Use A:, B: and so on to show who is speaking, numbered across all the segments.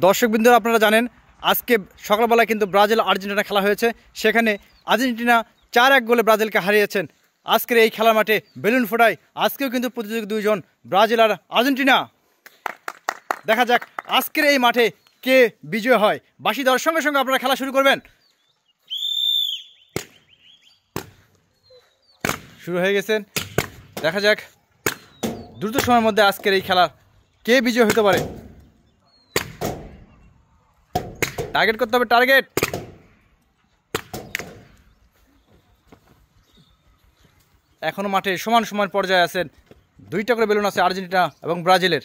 A: দর্শকবৃন্দরা আপনারা জানেন আজকে সকালবেলা কিন্তু ব্রাজিল আর্জেন্টিনা খেলা হয়েছে। সেখানে আর্জেন্টিনা 4-1 গোলে ব্রাজিলকে হারিয়েছেন। আজকের এই খেলার মাঠে বেলুন ফোটায় আজকেও কিন্তু প্রতিযোগী দুইজন, ব্রাজিল আর আর্জেন্টিনা। দেখা যাক আজকের এই মাঠে কে বিজয় হয়। বাঁশি দেওয়ার সঙ্গে সঙ্গে আপনারা খেলা শুরু করবেন। শুরু হয়ে গেছেন। দেখা যাক দ্রুত সময়ের মধ্যে আজকের এই খেলা কে বিজয় হতে পারে। টার্গেট করতে হবে, টার্গেট। এখনো মাঠে সমান সমান পর্যায়ে আছেন, 2টা করে বেলুন আছে আর্জেন্টিনা এবং ব্রাজিলের।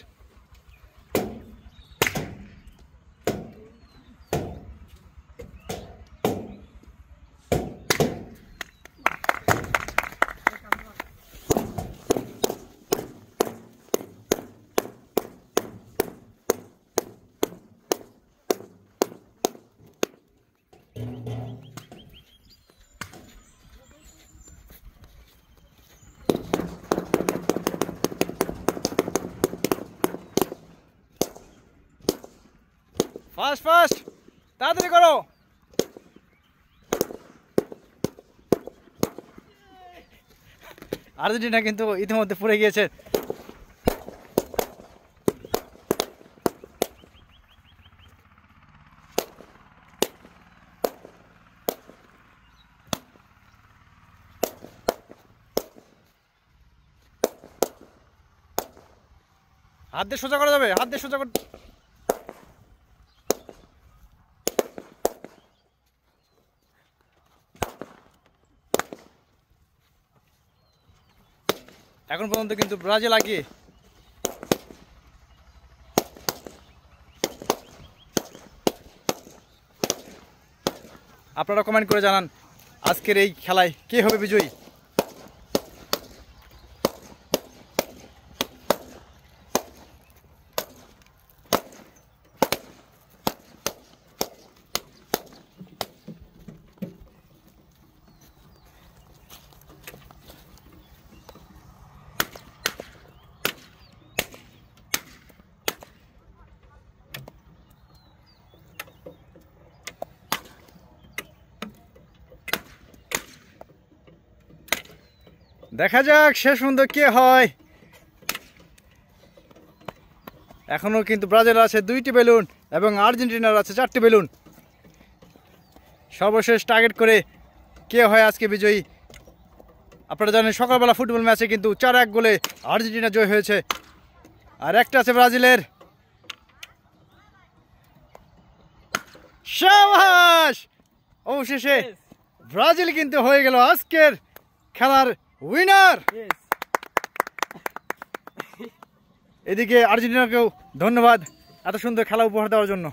A: ফাস্ট ফাস্ট, তাড়াতাড়ি করো। আর্জেন্টিনা কিন্তু ইতিমধ্যে পড়ে গিয়েছে। হাত দিয়ে সোজা করা যাবে, হাত দিয়ে সোজা কর। এখন পর্যন্ত কিন্তু ব্রাজিল আগে। আপনারা কমেন্ট করে জানান আজকের এই খেলায় কে হবে বিজয়ী। দেখা যাক শেষ পর্যন্ত কে হয়। এখনো কিন্তু ব্রাজিলের আছে 2টি বেলুন এবং আর্জেন্টিনার আছে 4টি বেলুন। সর্বশেষ টার্গেট করে কে হয় আজকে বিজয়ী। আপনারা জানেন সকালবেলা ফুটবল ম্যাচে কিন্তু 4-1 গোলে আর্জেন্টিনা জয় হয়েছে, আর একটা আছে ব্রাজিলের। শাবাশ, অবশেষে ব্রাজিল কিন্তু হয়ে গেল আজকের খেলার উইনার। এদিকে আর্জেন্টিনাকেও ধন্যবাদ এত সুন্দর খেলা উপহার দেওয়ার জন্য।